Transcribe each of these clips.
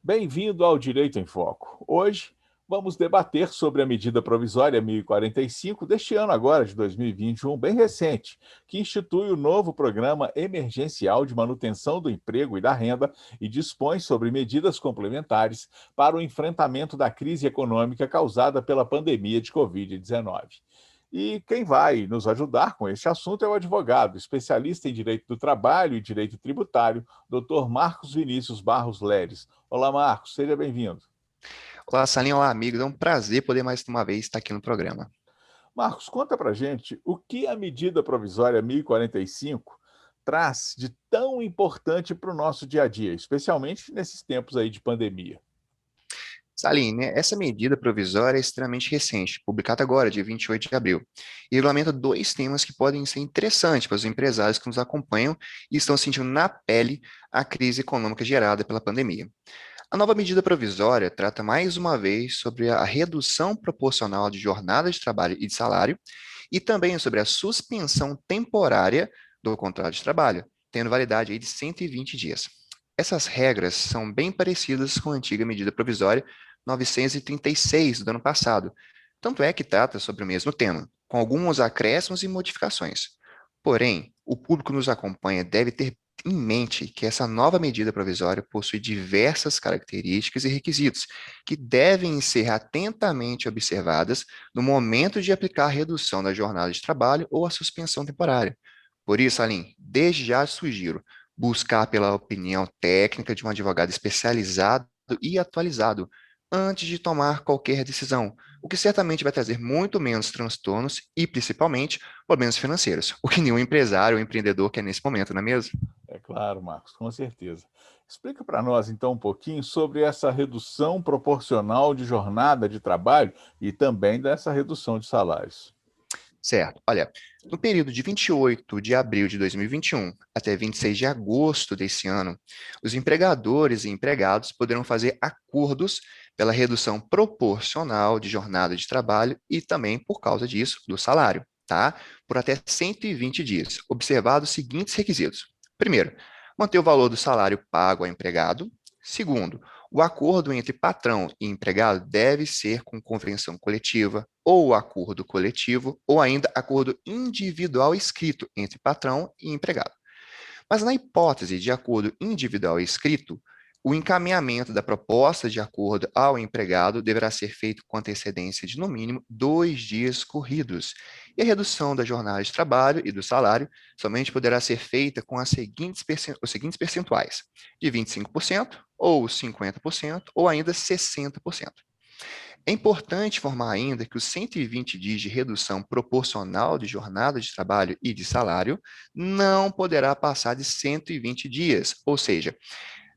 Bem-vindo ao Direito em Foco. Hoje vamos debater sobre a medida provisória 1045 deste ano agora, de 2021, bem recente, que institui o novo Programa Emergencial de Manutenção do Emprego e da Renda e dispõe sobre medidas complementares para o enfrentamento da crise econômica causada pela pandemia de Covid-19. E quem vai nos ajudar com este assunto é o advogado, especialista em direito do trabalho e direito tributário, Dr. Marcos Vinícius Barros Leles. Olá, Marcos, seja bem-vindo. Olá, Salim, olá, amigos. É um prazer poder mais uma vez estar aqui no programa. Marcos, conta pra gente o que a medida provisória 1045 traz de tão importante para o nosso dia a dia, especialmente nesses tempos aí de pandemia. Salim, né, essa medida provisória é extremamente recente, publicada agora, dia 28 de abril, e regulamenta dois temas que podem ser interessantes para os empresários que nos acompanham e estão sentindo na pele a crise econômica gerada pela pandemia. A nova medida provisória trata mais uma vez sobre a redução proporcional de jornada de trabalho e de salário, e também sobre a suspensão temporária do contrato de trabalho, tendo validade aí de 120 dias. Essas regras são bem parecidas com a antiga medida provisória 936 do ano passado, tanto é que trata sobre o mesmo tema, com alguns acréscimos e modificações. Porém, o público que nos acompanha deve ter em mente que essa nova medida provisória possui diversas características e requisitos que devem ser atentamente observadas no momento de aplicar a redução da jornada de trabalho ou a suspensão temporária. Por isso, Aline, desde já sugiro buscar pela opinião técnica de um advogado especializado e atualizado antes de tomar qualquer decisão, o que certamente vai trazer muito menos transtornos e, principalmente, problemas financeiros, o que nenhum empresário ou empreendedor quer nesse momento, não é mesmo? É claro, Marcos, com certeza. Explica para nós, então, um pouquinho sobre essa redução proporcional de jornada de trabalho e também dessa redução de salários. Certo. Olha, no período de 28 de abril de 2021 até 26 de agosto desse ano, os empregadores e empregados poderão fazer acordos pela redução proporcional de jornada de trabalho e também, por causa disso, do salário, tá? Por até 120 dias, observados os seguintes requisitos. Primeiro, manter o valor do salário pago ao empregado. Segundo, o acordo entre patrão e empregado deve ser com convenção coletiva, ou acordo coletivo, ou ainda acordo individual escrito entre patrão e empregado. Mas na hipótese de acordo individual escrito, o encaminhamento da proposta de acordo ao empregado deverá ser feito com antecedência de, no mínimo, 2 dias corridos. E a redução da jornada de trabalho e do salário somente poderá ser feita com os seguintes percentuais: de 25%, ou 50%, ou ainda 60%. É importante informar ainda que os 120 dias de redução proporcional de jornada de trabalho e de salário não poderá passar de 120 dias, ou seja,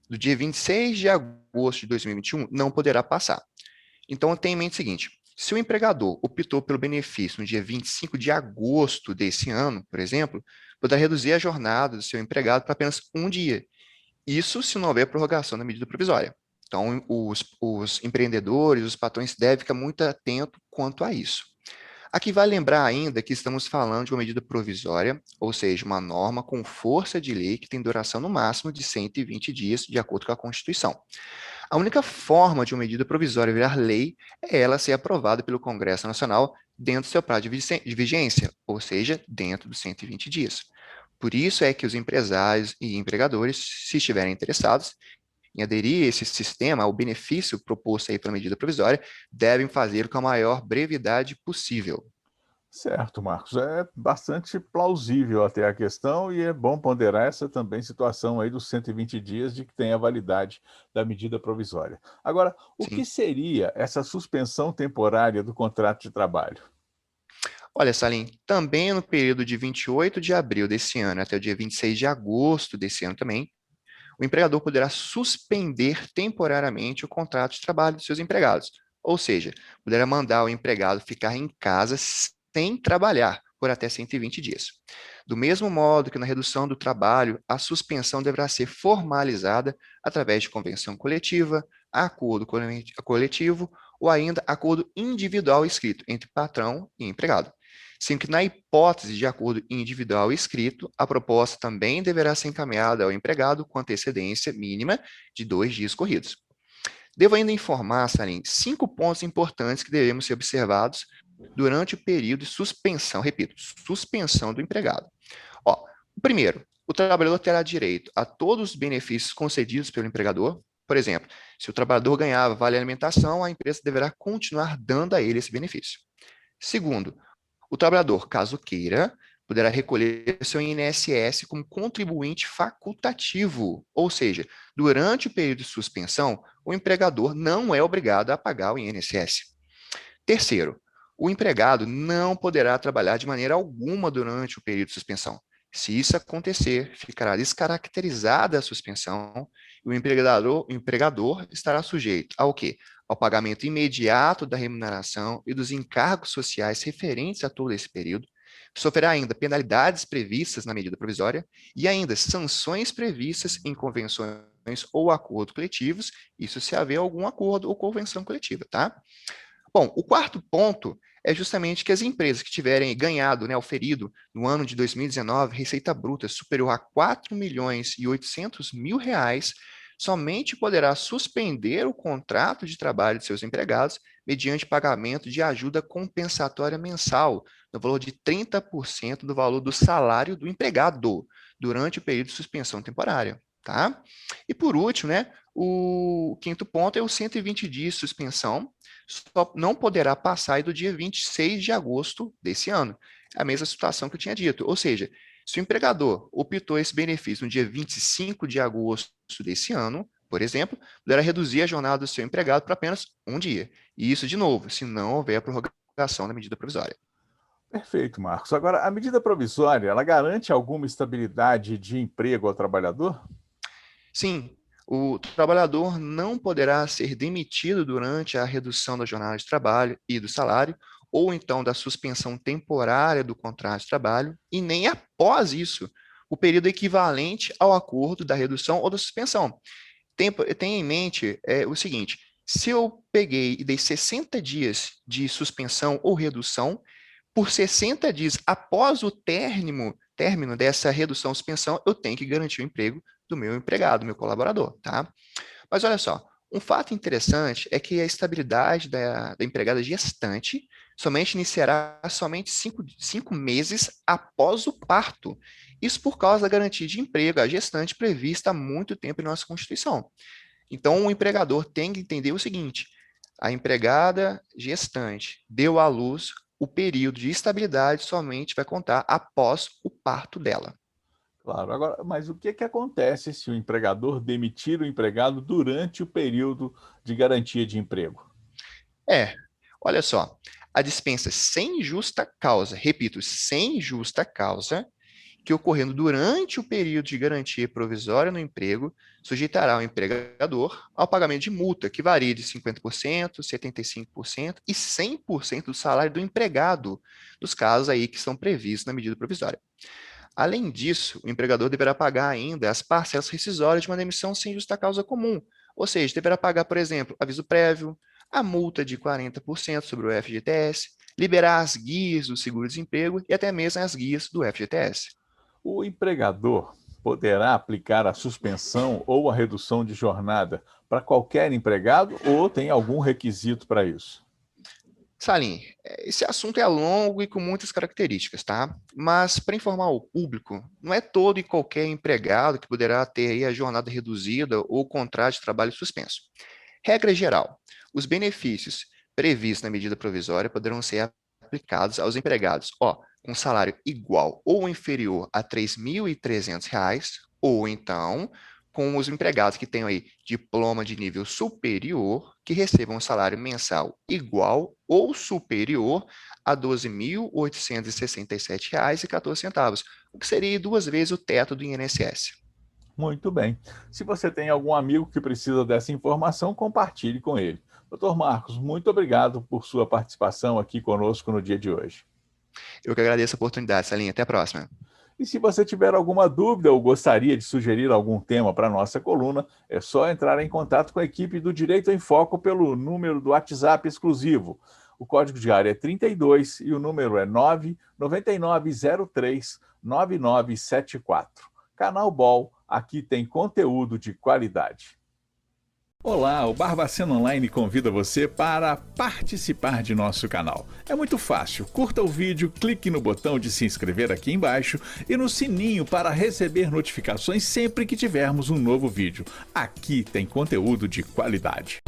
do dia 26 de agosto de 2021 não poderá passar. Então, tenha em mente o seguinte: se o empregador optou pelo benefício no dia 25 de agosto desse ano, por exemplo, poderá reduzir a jornada do seu empregado para apenas um dia. Isso se não houver prorrogação da medida provisória. Então, os empreendedores, os patrões devem ficar muito atentos quanto a isso. Aqui vai lembrar ainda que estamos falando de uma medida provisória, ou seja, uma norma com força de lei que tem duração no máximo de 120 dias, de acordo com a Constituição. A única forma de uma medida provisória virar lei é ela ser aprovada pelo Congresso Nacional dentro do seu prazo de vigência, ou seja, dentro dos 120 dias. Por isso é que os empresários e empregadores, se estiverem interessados em aderir a esse sistema, ao benefício proposto aí pela medida provisória, devem fazê-lo com a maior brevidade possível. Certo, Marcos. É bastante plausível até a questão e é bom ponderar essa também situação aí dos 120 dias de que tem a validade da medida provisória. Agora, o que Sim. seria essa suspensão temporária do contrato de trabalho? Olha, Salim, também no período de 28 de abril desse ano até o dia 26 de agosto desse ano também, o empregador poderá suspender temporariamente o contrato de trabalho dos seus empregados. Ou seja, poderá mandar o empregado ficar em casa sem trabalhar por até 120 dias. Do mesmo modo que na redução do trabalho, a suspensão deverá ser formalizada através de convenção coletiva, acordo coletivo ou ainda acordo individual escrito entre patrão e empregado. Sendo que, na hipótese de acordo individual escrito, a proposta também deverá ser encaminhada ao empregado com antecedência mínima de 2 dias corridos. Devo ainda informar, Salim, 5 pontos importantes que devemos ser observados durante o período de suspensão, repito, suspensão do empregado. Ó, o primeiro, o trabalhador terá direito a todos os benefícios concedidos pelo empregador. Por exemplo, se o trabalhador ganhava vale alimentação, a empresa deverá continuar dando a ele esse benefício. Segundo, o trabalhador, caso queira, poderá recolher seu INSS como contribuinte facultativo, ou seja, durante o período de suspensão, o empregador não é obrigado a pagar o INSS. Terceiro, o empregado não poderá trabalhar de maneira alguma durante o período de suspensão. Se isso acontecer, ficará descaracterizada a suspensão e o empregador estará sujeito ao quê? Ao pagamento imediato da remuneração e dos encargos sociais referentes a todo esse período, sofrerá ainda penalidades previstas na medida provisória e ainda sanções previstas em convenções ou acordos coletivos, isso se haver algum acordo ou convenção coletiva, tá? Bom, o quarto ponto é justamente que as empresas que tiverem ganhado, oferido no ano de 2019, receita bruta superior a 4.800.000 reais, somente poderá suspender o contrato de trabalho de seus empregados mediante pagamento de ajuda compensatória mensal, no valor de 30% do valor do salário do empregado, durante o período de suspensão temporária, tá? E por último, o quinto ponto é os 120 dias de suspensão, só não poderá passar do dia 26 de agosto desse ano. É a mesma situação que eu tinha dito. Ou seja, se o empregador optou esse benefício no dia 25 de agosto desse ano, por exemplo, poderá reduzir a jornada do seu empregado para apenas um dia. E isso, de novo, se não houver a prorrogação da medida provisória. Perfeito, Marcos. Agora, a medida provisória, ela garante alguma estabilidade de emprego ao trabalhador? Sim, o trabalhador não poderá ser demitido durante a redução da jornada de trabalho e do salário, ou então da suspensão temporária do contrato de trabalho, e nem após isso, o período equivalente ao acordo da redução ou da suspensão. Tenha em mente o seguinte: se eu peguei e dei 60 dias de suspensão ou redução, por 60 dias após o término dessa redução ou suspensão, eu tenho que garantir o emprego do meu empregado, do meu colaborador, tá? Mas olha só, um fato interessante é que a estabilidade da empregada gestante somente iniciará somente 5 meses após o parto. Isso por causa da garantia de emprego, a gestante prevista há muito tempo em nossa Constituição. Então, o empregador tem que entender o seguinte: a empregada gestante deu à luz, o período de estabilidade somente vai contar após o parto dela. Claro. Agora, mas o que acontece se o empregador demitir o empregado durante o período de garantia de emprego? Olha só, a dispensa sem justa causa, repito, sem justa causa, que ocorrendo durante o período de garantia provisória no emprego, sujeitará o empregador ao pagamento de multa, que varia de 50%, 75% e 100% do salário do empregado, nos casos aí que são previstos na medida provisória. Além disso, o empregador deverá pagar ainda as parcelas rescisórias de uma demissão sem justa causa comum, ou seja, deverá pagar, por exemplo, aviso prévio, a multa de 40% sobre o FGTS, liberar as guias do seguro-desemprego e até mesmo as guias do FGTS. O empregador poderá aplicar a suspensão ou a redução de jornada para qualquer empregado ou tem algum requisito para isso? Salim, esse assunto é longo e com muitas características, tá? Mas para informar o público, não é todo e qualquer empregado que poderá ter aí a jornada reduzida ou o contrato de trabalho suspenso. Regra geral, os benefícios previstos na medida provisória poderão ser aplicados aos empregados, com salário igual ou inferior a R$ 3.300, ou então com os empregados que tenham aí diploma de nível superior, que recebam um salário mensal igual ou superior a R$ 12.867,14, o que seria 2 vezes o teto do INSS. Muito bem. Se você tem algum amigo que precisa dessa informação, compartilhe com ele. Doutor Marcos, muito obrigado por sua participação aqui conosco no dia de hoje. Eu que agradeço a oportunidade, Salinha. Até a próxima. E se você tiver alguma dúvida ou gostaria de sugerir algum tema para a nossa coluna, é só entrar em contato com a equipe do Direito em Foco pelo número do WhatsApp exclusivo. O código de área é 32 e o número é 999039974. Canal BOL, aqui tem conteúdo de qualidade. Olá, o Barbacena Online convida você para participar de nosso canal. É muito fácil, curta o vídeo, clique no botão de se inscrever aqui embaixo e no sininho para receber notificações sempre que tivermos um novo vídeo. Aqui tem conteúdo de qualidade.